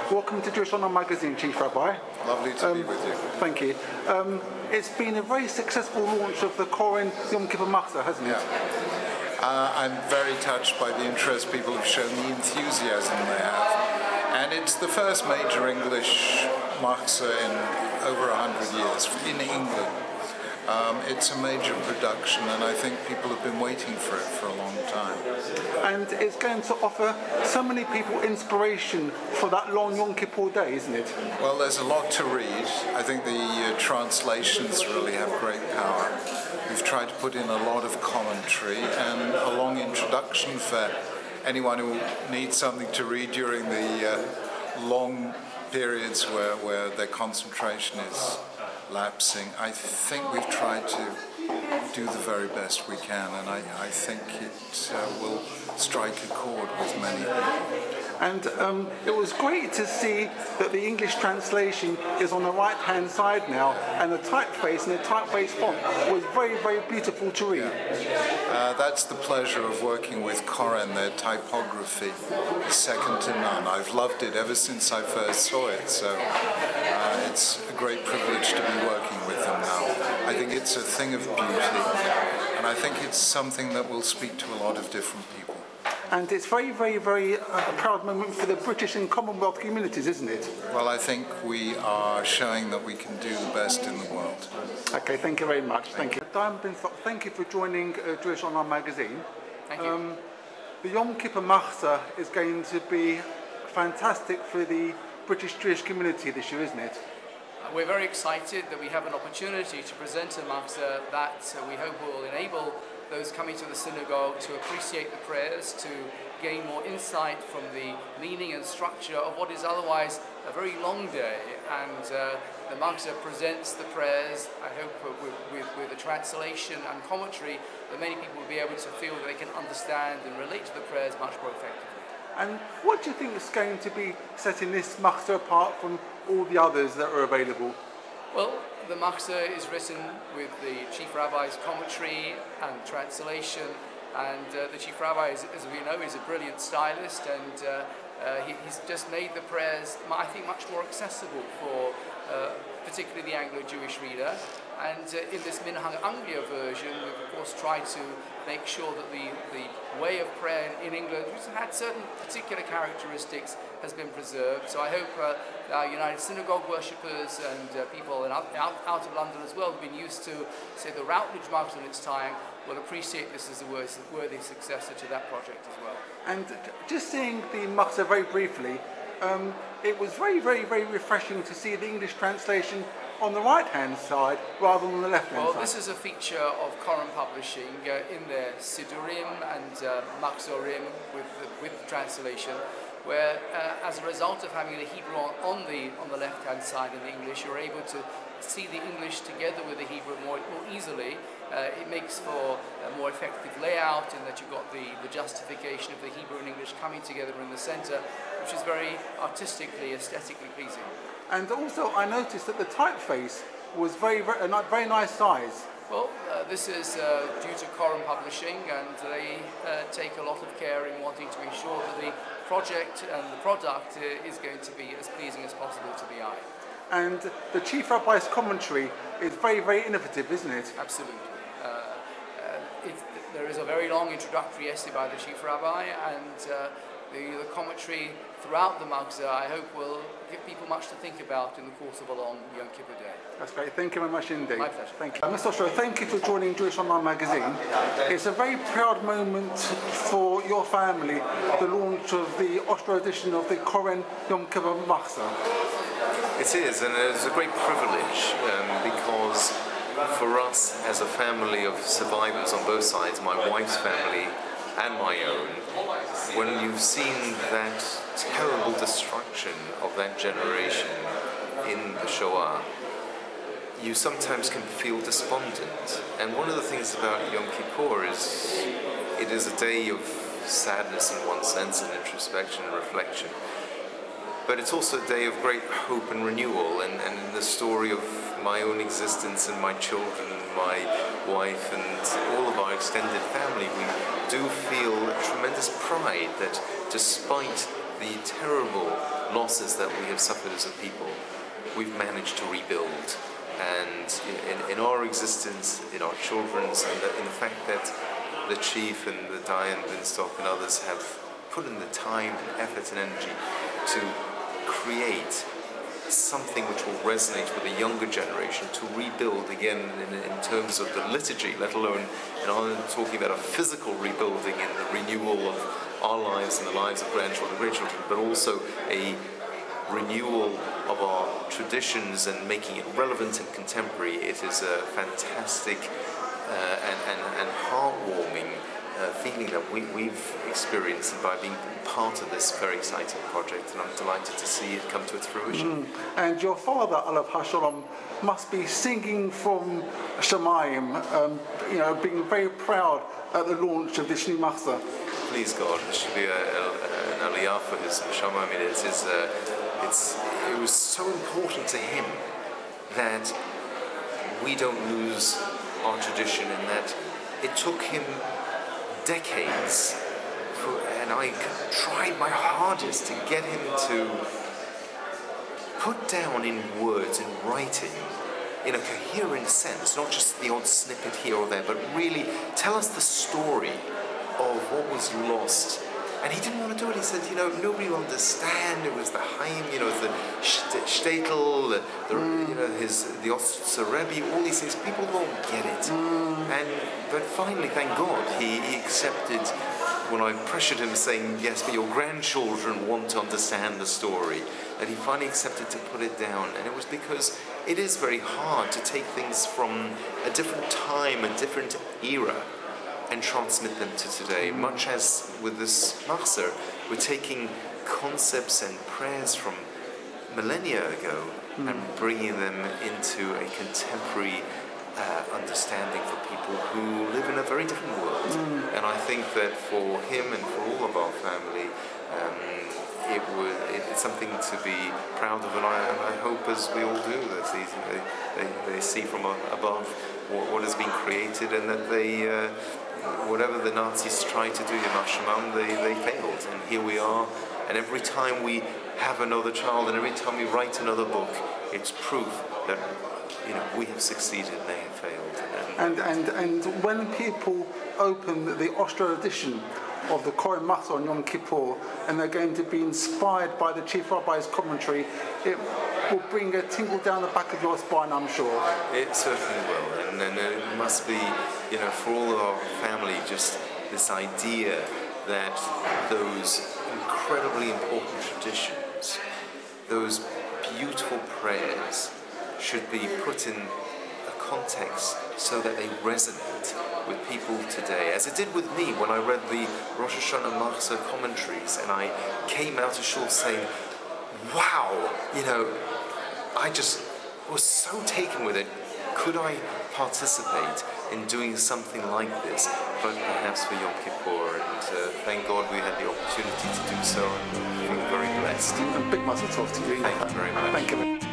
Welcome to Jewish Online Magazine, Chief Rabbi. Lovely to be with you. Thank you. It's been a very successful launch of the Koren Yom Kippur Machzor, hasn't it? Yeah. I'm very touched by the interest people have shown, the enthusiasm they have. And it's the first major English Machzor in over 100 years in England. It's a major production, and I think people have been waiting for it for a long time. And it's going to offer so many people inspiration for that long Yom Kippur day, isn't it? Well, there's a lot to read. I think the translations really have great power. We've tried to put in a lot of commentary and a long introduction for anyone who needs something to read during the long periods where their concentration is lapsing. I think we've tried to do the very best we can, and I think it will strike a chord with many people. And it was great to see that the English translation is on the right-hand side now, and the typeface and the typeface font was very, very beautiful to read. Yeah. That's the pleasure of working with Koren. Their typography is second to none. I've loved it ever since I first saw it, so it's a great privilege to be working with them now. I think it's a thing of beauty, and I think it's something that will speak to a lot of different people. And it's very, very, very a proud moment for the British and Commonwealth communities, isn't it? Well, I think we are showing that we can do the best in the world. Okay, thank you very much. Thank you. Dayan, Binstock, thank you for joining Jewish Online Magazine. Thank you. The Yom Kippur Machzor is going to be fantastic for the British Jewish community this year, isn't it? We're very excited that we have an opportunity to present a Machzor that we hope will enable those coming to the synagogue to appreciate the prayers, to gain more insight from the meaning and structure of what is otherwise a very long day. And the Machzor presents the prayers, I hope, with a translation and commentary that many people will be able to feel that they can understand and relate to the prayers much more effectively. And what do you think is going to be setting this Machzor apart from all the others that are available? Well, the Machzor is written with the Chief Rabbi's commentary and translation, and the Chief Rabbi, as we know, is a brilliant stylist, and he's just made the prayers, I think, much more accessible for particularly the Anglo-Jewish reader. And in this Minhag Anglia version, we've of course tried to make sure that the way of prayer in England, which had certain particular characteristics, has been preserved. So I hope our United Synagogue worshippers and people out of London as well, who've been used to, say, the Routledge Machzor in its time, will appreciate this as a worthy successor to that project as well. And just seeing the Machzor very briefly, it was very, very, very refreshing to see the English translation on the right-hand side rather than the left-hand side. Well, this is a feature of Koren Publishing in their Sidurim and Machzorim with the translation, where as a result of having the Hebrew on the left-hand side in the English, you're able to see the English together with the Hebrew more easily. It makes for a more effective layout in that you've got the justification of the Hebrew and English coming together in the centre, which is very artistically, aesthetically pleasing. And also I noticed that the typeface was very nice size. Well, this is due to Koren Publishing, and they take a lot of care in wanting to ensure that the project and the product is going to be as pleasing as possible to the eye. And the Chief Rabbi's commentary is very, very innovative, isn't it? Absolutely. There is a very long introductory essay by the Chief Rabbi, and the commentary throughout the Machzor, I hope, will give people much to think about in the course of a long Yom Kippur day. That's great. Thank you very much indeed. My pleasure. Thank you. Mr. Ostro, thank you for joining Jewish Online Magazine. It's a very proud moment for your family, the launch of the Ostro edition of the Koren Yom Kippur Machzor. It is, and it's a great privilege because for us as a family of survivors on both sides, my wife's family and my own, when you've seen that terrible destruction of that generation in the Shoah, you sometimes can feel despondent. And one of the things about Yom Kippur is it is a day of sadness in one sense, and introspection and reflection. But it's also a day of great hope and renewal, and in the story of my own existence and my children and my wife and all of our extended family, we do feel a tremendous pride that despite the terrible losses that we have suffered as a people, we've managed to rebuild. And in our existence, in our children's, and in the fact that the Chief and the Dayan, Binstock and others have put in the time and effort and energy to create something which will resonate with the younger generation, to rebuild again in terms of the liturgy, let alone, and I'm talking about a physical rebuilding and the renewal of our lives and the lives of grandchildren and great-children, but also a renewal of our traditions and making it relevant and contemporary. It is a fantastic and heartwarming feeling that we've experienced by being part of this very exciting project, and I'm delighted to see it come to its fruition. And your father, Alav Hashalom, must be singing from Shemayim, being very proud at the launch of this new Machzor. Please God, it should be an aliyah for his neshama. I mean, it was so important to him that we don't lose our tradition, and that it took him decades, and I tried my hardest to get him to put down in words, in writing, in a coherent sense, not just the odd snippet here or there, but really tell us the story of what was lost. And he didn't want to do it. He said, nobody will understand. It was the Haim, the shtetl, the Ostro Rebbe, all these things. People won't get it. But finally, thank God, he accepted when I pressured him, saying, yes, but your grandchildren want to understand the story, that he finally accepted to put it down. And it was because it is very hard to take things from a different time, a different era, and transmit them to today. Much as with this Machzor, we're taking concepts and prayers from millennia ago and bringing them into a contemporary understanding for people who live in a very different world. And I think that for him and for all of our family, it's something to be proud of, and I hope, as we all do, that they see from above what has been created, and that they, whatever the Nazis tried to do, they failed. And here we are, and every time we have another child, and every time we write another book, it's proof that we have succeeded and they have failed. And when people open the Ostro edition of the Koren Machzor on Yom Kippur, and they're going to be inspired by the Chief Rabbi's commentary, it will bring a tingle down the back of your spine, I'm sure. It certainly will, and it must be, for all of our family, just this idea that those incredibly important traditions, those beautiful prayers, should be put in a context so that they resonate with people today, as it did with me when I read the Rosh Hashanah Machzor commentaries, and I came out of shul saying, wow, I just was so taken with it. Could I participate in doing something like this, but perhaps for Yom Kippur? And thank God we had the opportunity to do so, and I feel very blessed. And big mazaltov to you. Thank you very much. Thank you.